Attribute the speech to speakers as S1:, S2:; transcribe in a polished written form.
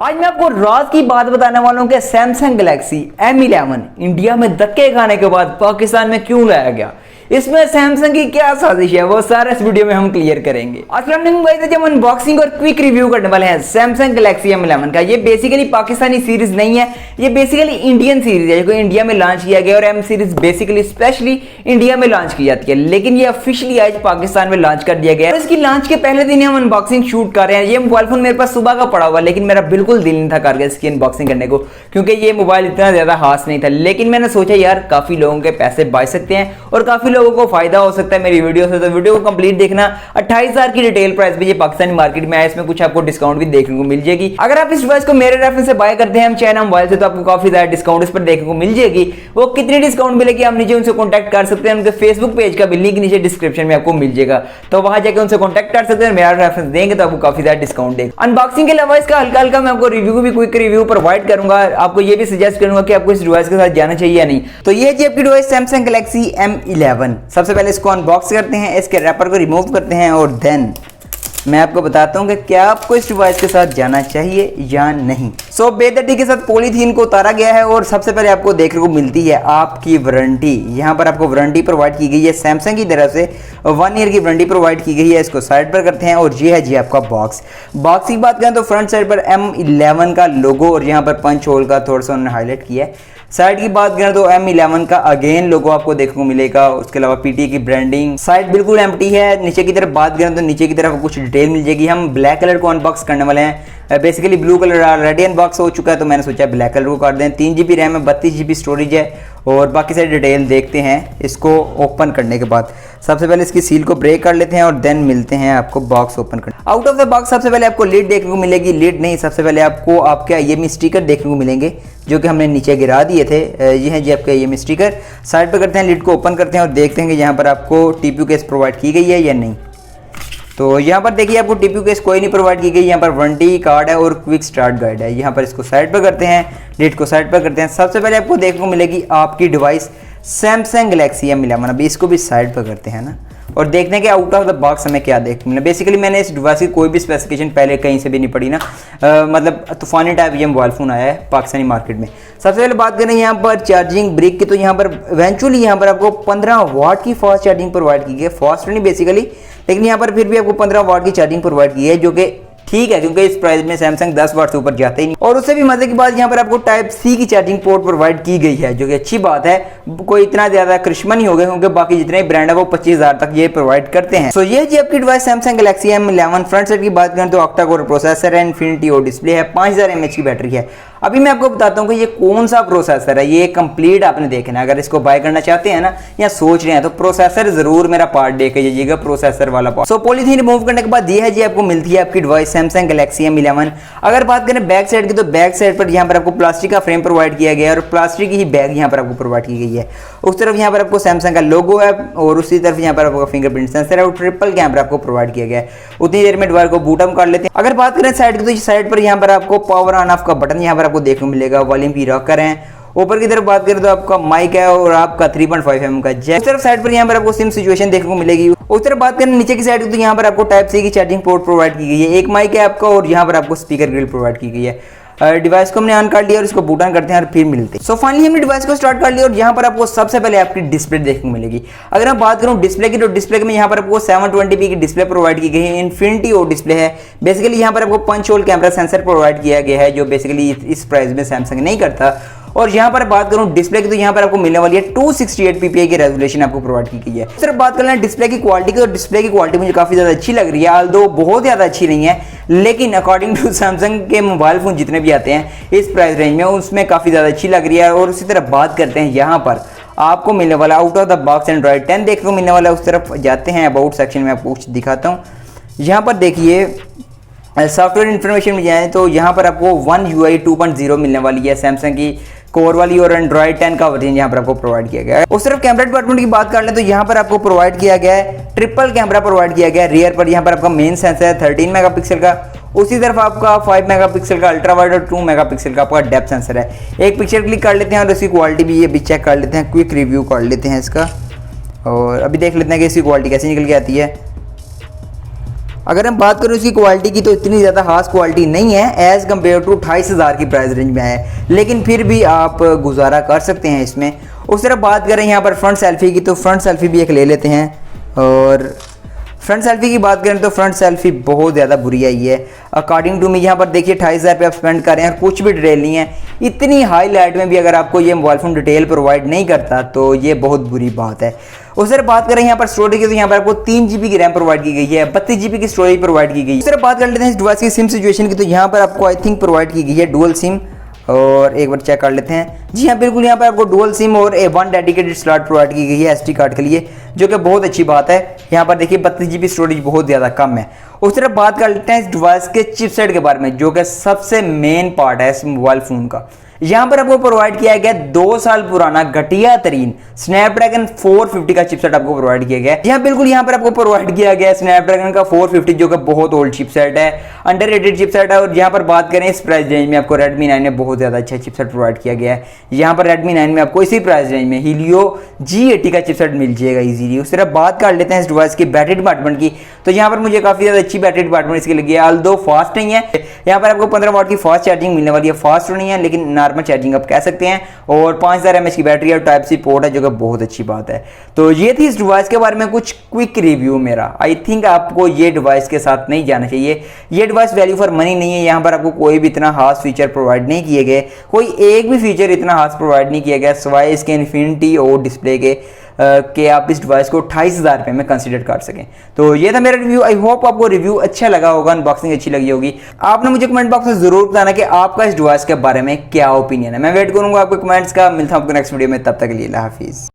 S1: आज मैं आपको राज की बात बताने वाला हूं कि सैमसंग गैलेक्सी M11 इंडिया में धक्के खाने के बाद पाकिस्तान में क्यों लाया गया, इसमें सैमसंग की क्या साजिश है, वो सारा इस वीडियो में हम क्लियर करेंगे। अस्सलाम वालेकुम गाइस, जब अनबॉक्सिंग और क्विक रिव्यू करने वाले हैं सैमसंग गैलेक्सी M11 का। ये बेसिकली पाकिस्तानी सीरीज नहीं है, ये बेसिकली इंडियन सीरीज है जो इंडिया में लॉन्च किया गया और M series basically specially India में लॉन्च की जाती है, लेकिन ये ऑफिशियली आज पाकिस्तान में लॉन्च कर दिया गया है। इसकी लॉन्च के पहले दिन हम अनबॉक्सिंग शूट कर रहे हैं। ये मोबाइल फोन मेरे पास सुबह का पड़ा हुआ, लेकिन मेरा बिल्कुल दिल नहीं था करके इसकी अनबॉक्सिंग करने को, क्योंकि ये मोबाइल इतना ज्यादा खास नहीं था। लेकिन मैंने सोचा यार काफी लोगों के पैसे बच सकते हैं और काफी लोगों को फायदा हो सकता है मेरी वीडियो से, तो वीडियो को कंप्लीट देखना। 28,000 की रिटेल प्राइस भी ये पाकिस्तानी मार्केट में है, इसमें कुछ आपको डिस्काउंट भी देखने को मिल जाएगी। अगर आप इस डिवाइस को मेरे रेफरेंस से बाय करते हैं हम चाइना मोबाइल से, तो आपको काफी ज्यादा डिस्काउंट इस पर देखने को मिल जाएगी। वो कितनी डिस्काउंट मिलेगी आप नीचे उनसे कॉन्टैक्ट कर सकते हैं, उनके फेसबुक पेज का भी लिंक नीचे डिस्क्रिप्शन में आपको मिल जाएगा, तो वहां जाकर उनसे कॉन्टैक्ट कर सकते हैं। मेरा रेफरेंस देंगे तो आपको काफी ज्यादा डिस्काउंट देंगे। अनबॉक्सिंग के अलावा इसका हल्का हल्का मैं आपको रिव्यू भी क्विक रिव्यू प्रोवाइड करूंगा। आपको ये भी सजेस्ट करूंगा कि आपको इस डिवाइस के साथ जाना चाहिए या नहीं। तो ये जी आपकी डिवाइस सैमसंग गैलेक्सी M11। सबसे पहले इसको अनबॉक्स करते हैं, इसके रैपर को रिमूव करते हैं और देन मैं आपको बताता हूं कि क्या आपको इस डिवाइस के साथ जाना चाहिए या नहीं। सो बेदर्दी के साथ पॉलीथीन को उतारा गया है और सबसे पहले आपको देखने को मिलती है आपकी वारंटी। यहाँ पर आपको वारंटी प्रोवाइड की गई है सैमसंग की तरफ से, 1 ईयर की वारंटी प्रोवाइड की गई है। इसको साइड पर करते हैं और ये है जी आपका बॉक्स की बात करें तो फ्रंट साइड पर M11 का लोगो और यहाँ पर पंच होल का थोड़ा सा उन्होंने हाईलाइट किया है। साइड की बात करें तो M11 का अगेन लोगो आपको देखने को मिलेगा। उसके अलावा पीटी की ब्रांडिंग, साइड बिल्कुल एम्प्टी है। नीचे की तरफ बात करें तो नीचे की तरफ कुछ डिटेल मिल जाएगी। हम ब्लैक कलर को अनबॉक्स करने वाले हैं। Basically blue colour already unbox हो चुका है, तो मैंने सोचा ब्लैक कलर को कर दें। 3 GB रैम है, 32 GB स्टोरेज है और बाकी सारी डिटेल देखते हैं इसको ओपन करने के बाद। सबसे पहले इसकी सील को ब्रेक कर लेते हैं और देन मिलते हैं आपको बॉक्स ओपन करने। आउट ऑफ द बॉक्स सबसे पहले आपको लीड देखने को मिलेगी, लीड नहीं, सबसे पहले आपको आपके IMEI स्टिकर देखने को मिलेंगे जो कि हमने नीचे गिरा दिए थे। ये हैं जी आपके IMEI स्टिकर। साइड पर करते हैं, लीड को ओपन करते हैं और देखते हैं कि यहाँ पर आपको TPU केस प्रोवाइड की गई है या नहीं। तो यहाँ पर देखिए आपको TPU केस कोई नहीं प्रोवाइड की गई। यहाँ पर वारंटी कार्ड है और क्विक स्टार्ट गाइड है। यहाँ पर इसको साइड पर करते हैं, लीड को साइड पर करते हैं। सबसे पहले आपको देखने को मिलेगी आपकी डिवाइस सैमसंग गैलेक्सी M11। अभी इसको भी साइड पर करते हैं ना, और देखने के आउट ऑफ द बॉक्स हमें क्या देखने मिला। बेसिकली मैंने इस डिवाइस की कोई भी स्पेसिफिकेशन पहले कहीं से भी नहीं पढ़ी ना, मतलब तूफानी टाइप ये मोबाइल फ़ोन आया है पाकिस्तानी मार्केट में। सबसे पहले बात करें यहाँ पर चार्जिंग ब्रिक की, तो यहाँ पर इवेंचुअली यहाँ पर आपको 15 वाट की फास्ट चार्जिंग प्रोवाइड की गई है। फास्ट नहीं बेसिकली, लेकिन यहाँ पर फिर भी आपको 15 वाट की चार्जिंग प्रोवाइड की है, जो कि ठीक है क्योंकि इस प्राइस में सैमसंग 10 वाट से ऊपर जाते ही नहीं। और उससे भी मजे की बात यहाँ पर आपको टाइप C की चार्जिंग पोर्ट प्रोवाइड की गई है, जो कि अच्छी बात है। कोई इतना ज्यादा करिश्मा नहीं हो गया क्योंकि बाकी जितने ब्रांड है वो 25,000 तक ये प्रोवाइड करते हैं। सो ये जी आपकी device Samsung Galaxy M11। Front side की बात करें तो ऑक्टा कोर प्रोसेसर है, इन्फिनिटी ओ डिस्प्ले है, 5000 mAh की बैटरी है। अभी मैं आपको बताता हूँ कि ये कौन सा प्रोसेसर है। ये कंप्लीट आपने देखना है, अगर इसको बाय करना चाहते हैं ना या सोच रहे हैं तो प्रोसेसर जरूर मेरा पार्ट देख जाइएगा, प्रोसेसर वाला पार्ट। सो पॉलीथीन रिमूव करने के बाद ये है जी आपको मिलती है आपकी डिवाइस सैमसंग गैलेक्सी M11। अगर बात करें बैक साइड की, तो बैक साइड पर यहाँ पर आपको प्लास्टिक का फ्रेम प्रोवाइड किया गया है और प्लास्टिक की ही बैग यहाँ पर आपको प्रोवाइड की गई है। उस तरफ यहाँ पर आपको सैमसंग का लोगो है और उसी तरफ यहाँ पर आपको फिंगरप्रिंट सेंसर है और ट्रिपल कैमरा आपको प्रोवाइड किया गया है। उतनी देर में डिवाइस को बूट अप कर लेते हैं। अगर बात करें साइड की, तो साइड पर यहाँ पर आपको पावर ऑन ऑफ का बटन यहाँ पर आपको देखने को मिलेगा, वॉल्यूम की रॉकर है। ऊपर की तरफ बात करें तो आपका माइक है और आपका 3.5 mm का जैक। उस तरफ साइड पर यहाँ पर आपको सिम सिचुएशन देखने को मिलेगी। उस तरफ बात करें नीचे की साइड तो यहाँ पर आपको टाइप C की चार्जिंग पोर्ट प्रोवाइड की गई है, एक माइक है आपका और यहाँ पर आपको स्पीकर ग्रिल प्रोवाइड की गई है। डिवाइस को हमने ऑन कर लिया और इसको बूट ऑन करते हैं और फिर मिलते हैं। सो फाइनली हमने डिवाइस को स्टार्ट कर लिया और यहाँ पर आपको सबसे पहले आपकी डिस्प्ले देखने को मिलेगी। अगर मैं बात करूँ डिस्प्ले की, तो डिस्प्ले में यहाँ पर आपको 720p की डिस्प्ले प्रोवाइड की गई है, इन्फिनिटी ओ डिस्प्ले है। बेसिकली यहाँ पर आपको punch hole camera sensor provide किया गया है, जो बेसिकली इस प्राइस में सैमसंग नहीं करता। और यहाँ पर बात करूँ डिस्प्ले की, तो यहाँ पर आपको मिलने वाली है 268 ppi की रेजोल्यूशन आपको प्रोवाइड की गई है। सिर्फ बात कर लें डिस्प्ले की क्वालिटी की, तो डिस्प्ले की क्वालिटी मुझे काफी ज्यादा अच्छी लग रही है, ऑल्दो बहुत ज्यादा अच्छी नहीं है, लेकिन अकॉर्डिंग टू सैमसंग के मोबाइल फोन जितने भी आते हैं इस प्राइस रेंज में, उसमें काफी ज्यादा अच्छी लग रही है। और उसी तरह बात करते हैं यहाँ पर आपको मिलने वाला out of the box Android 10 देखने को मिलने वाला है। उस तरफ जाते हैं, अबाउट सेक्शन में आपको कुछ दिखाता हूँ। यहाँ पर देखिए सॉफ्टवेयर इन्फॉर्मेशन में जाए तो यहाँ पर आपको One UI 2.0 मिलने वाली है, सैमसंग की कोर वाली, और एंड्रॉइड 10 का वर्जन यहाँ पर आपको प्रोवाइड किया गया है। उस तरफ कैमरा डिपार्टमेंट की बात कर लें तो यहाँ पर आपको प्रोवाइड किया गया है ट्रिपल कैमरा प्रोवाइड किया गया है। रियर पर यहाँ पर आपका मेन सेंसर है 13 मेगापिक्सल का, उसी तरफ आपका 5 मेगापिक्सल का अल्ट्रा वाइड और 2 मेगापिक्सल का आपका डेप्थ सेंसर है। एक पिक्चर क्लिक कर लेते हैं और इसकी क्वालिटी भी ये भी चेक कर लेते हैं, क्विक रिव्यू कर लेते हैं इसका, और अभी देख लेते हैं कि इसकी क्वालिटी कैसी निकल के आती है। अगर हम बात करें उसकी क्वालिटी की तो इतनी ज़्यादा खास क्वालिटी नहीं है एज़ कम्पेयर टू 28,000 की प्राइस रेंज में है, लेकिन फिर भी आप गुजारा कर सकते हैं इसमें। उस तरह बात करें यहाँ पर फ्रंट सेल्फी की तो फ्रंट सेल्फी भी एक ले लेते हैं। और फ्रंट सेल्फी की बात करें तो फ्रंट सेल्फी बहुत ज़्यादा बुरी आई है अकॉर्डिंग टू मी। यहाँ पर देखिए 28,000 रुपये आप स्पेंड कर रहे हैं और कुछ भी डिटेल नहीं है। इतनी हाई लाइट में भी अगर आपको ये मोबाइल फ़ोन डिटेल प्रोवाइड नहीं करता तो ये बहुत बुरी बात है। उस तरह बात करें यहाँ पर स्टोरेज की तो यहाँ पर आपको 3 GB की रैम प्रोवाइड की गई है, 32 GB की स्टोरेज प्रोवाइड की गई है। उस तरह बात कर लेते हैं इस डिवाइस की सिम सिचुएशन की तो यहाँ पर आपको आई थिंक प्रोवाइड की गई है डुअल सिम। और एक बार चेक कर लेते हैं। जी हाँ बिल्कुल, यहाँ पर आपको डुअल सिम और वन डेडिकेटेड स्लॉट प्रोवाइड की गई है SD कार्ड के लिए, जो कि बहुत अच्छी बात है। यहाँ पर देखिए 32 GB स्टोरेज बहुत ज़्यादा कम है। उस तरह बात कर लेते हैं इस डिवाइस के चिपसेट के बारे में, जो कि सबसे मेन पार्ट है इस मोबाइल फ़ोन का। यहाँ पर आपको प्रोवाइड किया गया 2 साल पुराना घटिया तरीन स्नैपड्रैगन 450 का चिपसेट आपको प्रोवाइड किया गया है। यहाँ बिल्कुल यहाँ पर आपको प्रोवाइड किया गया है स्नैपड्रैगन का 450, जो कि बहुत ओल्ड चिपसेट है, अंडररेटेड चिपसेट है। और यहाँ पर बात करें इस प्राइस रेंज में आपको Redmi 9 में बहुत ज़्यादा अच्छा चिपसेट प्रोवाइड किया गया है। यहाँ पर Redmi 9 में आपको इसी प्राइस रेंज में Helio G80 का चिपसेट मिल जाएगा इजीली। उस तरह बात कर लेते हैं इस डिवाइस की बैटरी डिपार्टमेंट की तो यहाँ पर मुझे काफ़ी ज़्यादा अच्छी बैटरी डिपार्टमेंट इसकी लगी है, ऑल्दो फास्ट नहीं है। यहाँ पर आपको 15 वाट की फास्ट चार्जिंग मिलने वाली है, फास्ट नहीं है लेकिन नॉर्मल चार्जिंग आप कह सकते हैं। और 5000 mAh की बैटरी और टाइप सी पोर्ट है, जो कि बहुत अच्छी बात है। तो ये थी इस डिवाइस के बारे में कुछ क्विक रिव्यू मेरा। आई थिंक आपको ये डिवाइस के साथ नहीं जाना चाहिए। ये डिवाइस वैल्यू फॉर मनी नहीं है। यहाँ पर आपको कोई भी इतना खास फीचर प्रोवाइड नहीं किए गए, कोई एक भी फीचर इतना खास प्रोवाइड नहीं किया गया सिवाय इसके इन्फिनिटी और डिस्प्ले के कि आप इस डिवाइस को 28,000 रुपये में कंसीडर कर सकें। तो ये था मेरा रिव्यू। आई होप आपको रिव्यू अच्छा लगा होगा, अनबॉक्सिंग अच्छी लगी होगी। आपने मुझे कमेंट बॉक्स में जरूर बताना कि आपका इस डिवाइस के बारे में क्या ओपिनियन है। मैं वेट करूंगा आपके कमेंट्स का। मिलता हूं आपको नेक्स्ट वीडियो में, तब तक के लिए अल्लाह हाफिज़।